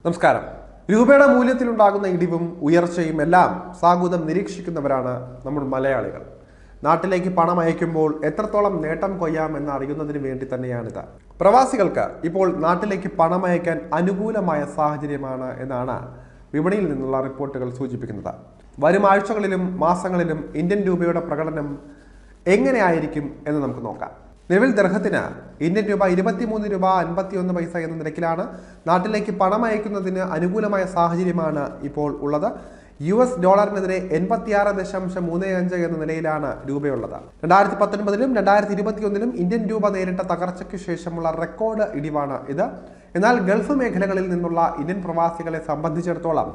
നമസ്കാരം. രൂപയുടെ മൂല്യത്തിലുണ്ടാകുന്ന ഇടിവും ഉയർച്ചയും എല്ലാം സാഗൂതം നിരീക്ഷിക്കുന്നവരാണ് നമ്മൾ മലയാളികൾ. നാട്ടിലേക്ക് പണം അയക്കുമ്പോൾ എത്രത്തോളം നേട്ടം കൊയ്യാം എന്ന് അറിയുന്നതിന് വേണ്ടി തന്നെയാണിത്. പ്രവാസികൾക്ക് ഇപ്പോൾ നാട്ടിലേക്ക് പണം അയക്കാൻ അനുകൂലമായ സാഹചര്യമാണ് എന്നാണ് വിപണിയിൽ നിന്നുള്ള റിപ്പോർട്ടുകൾ സൂചിപ്പിക്കുന്നത്. വരും ആഴ്ചകളിലും മാസങ്ങളിലും ഇന്ത്യൻ രൂപയുടെ പ്രകടനം എങ്ങനെയായിരിക്കും എന്ന് നമുക്ക് നോക്കാം. നിലവിൽ ദർഹത്തിന് ഇന്ത്യൻ രൂപ 23 രൂപ 51 പൈസ എന്ന നിരക്കിലാണ്. നാട്ടിലേക്ക് പണം അയക്കുന്നതിന് അനുകൂലമായ സാഹചര്യമാണ് ഇപ്പോൾ ഉള്ളത്. US ഡോളറിനെതിരെ 86.35 എന്ന നിലയിലാണ് രൂപയുള്ളത്. 2019-ലും 2021-ലും ഇന്ത്യൻ രൂപ നേരിട്ട തകർച്ചയ്ക്ക് ശേഷമുള്ള റെക്കോർഡ് ഇടിവാണ് ഇത്. എന്നാൽ ഗൾഫ് മേഖലകളിൽ നിന്നുള്ള ഇന്ത്യൻ പ്രവാസികളെ സംബന്ധിച്ചിടത്തോളം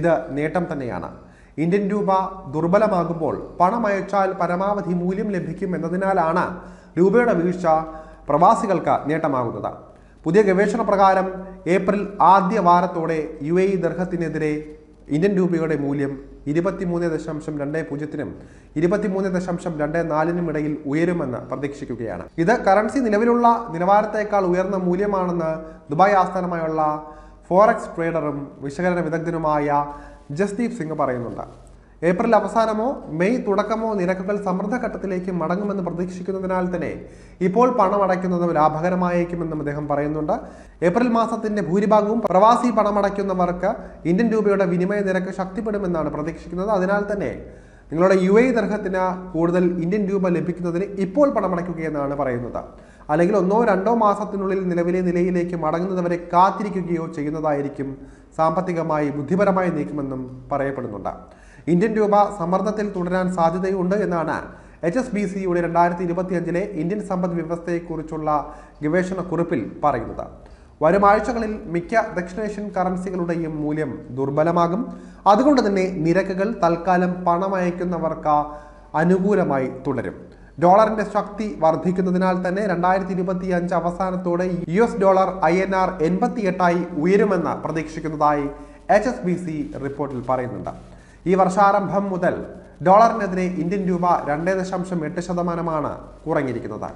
ഇത് നേട്ടം തന്നെയാണ്. ഇന്ത്യൻ രൂപ ദുർബലമാകുമ്പോൾ പണം അയച്ചാൽ പരമാവധി മൂല്യം ലഭിക്കും എന്നതിനാലാണ് രൂപയുടെ വീഴ്ച പ്രവാസികൾക്ക് നേട്ടമാകുന്നത്. പുതിയ ഗവേഷണ പ്രകാരം ഏപ്രിൽ ആദ്യ വാരത്തോടെ UAE ദർഹത്തിനെതിരെ ഇന്ത്യൻ രൂപയുടെ മൂല്യം 23.20-നും 23.24-നും ഇടയിൽ ഉയരുമെന്ന് പ്രതീക്ഷിക്കുകയാണ്. ഇത് കറൻസി നിലവിലുള്ള നിലവാരത്തേക്കാൾ ഉയർന്ന മൂല്യമാണെന്ന് ദുബായ് ആസ്ഥാനമായുള്ള ഫോറക്സ് ട്രേഡറും വിശകലന വിദഗ്ധനുമായ ജസ്ദീപ് സിംഗ് പറയുന്നുണ്ട്. ഏപ്രിൽ അവസാനമോ മെയ് തുടക്കമോ നിരക്കുകൾ സമ്മർദ്ദഘട്ടത്തിലേക്ക് മടങ്ങുമെന്ന് പ്രതീക്ഷിക്കുന്നതിനാൽ തന്നെ ഇപ്പോൾ പണമടയ്ക്കുന്നത് ലാഭകരമായേക്കുമെന്നും അദ്ദേഹം പറയുന്നുണ്ട്. ഏപ്രിൽ മാസത്തിന്റെ ഭൂരിഭാഗവും പ്രവാസി പണമടയ്ക്കുന്നവർക്ക് ഇന്ത്യൻ രൂപയുടെ വിനിമയ നിരക്ക് ശക്തിപ്പെടുമെന്നാണ് പ്രതീക്ഷിക്കുന്നത്. അതിനാൽ തന്നെ നിങ്ങളുടെ UAE ദർഹത്തിന് കൂടുതൽ ഇന്ത്യൻ രൂപ ലഭിക്കുന്നതിന് ഇപ്പോൾ പണമടയ്ക്കുകയെന്നാണ് പറയുന്നത്. അല്ലെങ്കിൽ 1-2 മാസത്തിനുള്ളിൽ നിലവിലെ നിലയിലേക്ക് മടങ്ങുന്നതുവരെ കാത്തിരിക്കുകയോ ചെയ്യുന്നതായിരിക്കും സാമ്പത്തികമായി ബുദ്ധിപരമായ നീക്കമെന്നും പറയപ്പെടുന്നുണ്ട്. ഇന്ത്യൻ രൂപ സമ്മർദ്ദത്തിൽ തുടരാൻ സാധ്യതയുണ്ട് എന്നാണ് HSBCയുടെ 2025-ലെ ഇന്ത്യൻ സമ്പദ് വ്യവസ്ഥയെക്കുറിച്ചുള്ള ഗവേഷണ കുറിപ്പിൽ പറയുന്നത്. വരും ആഴ്ചകളിൽ മിക്ക ദക്ഷിണേഷ്യൻ കറൻസികളുടെയും മൂല്യം ദുർബലമാകും. അതുകൊണ്ട് തന്നെ നിരക്കുകൾ തൽക്കാലം പണമയക്കുന്നവർക്ക് അനുകൂലമായി തുടരും. ഡോളറിന്റെ ശക്തി വർദ്ധിക്കുന്നതിനാൽ തന്നെ 2025 അവസാനത്തോടെ US ഡോളർ INR 88 ഉയരുമെന്ന് പ്രതീക്ഷിക്കുന്നതായി HSBC റിപ്പോർട്ടിൽ പറയുന്നുണ്ട്. ഈ വർഷാരംഭം മുതൽ ഡോളറിനെതിരെ ഇന്ത്യൻ രൂപ 2.8% കുറഞ്ഞിരിക്കുന്നത്.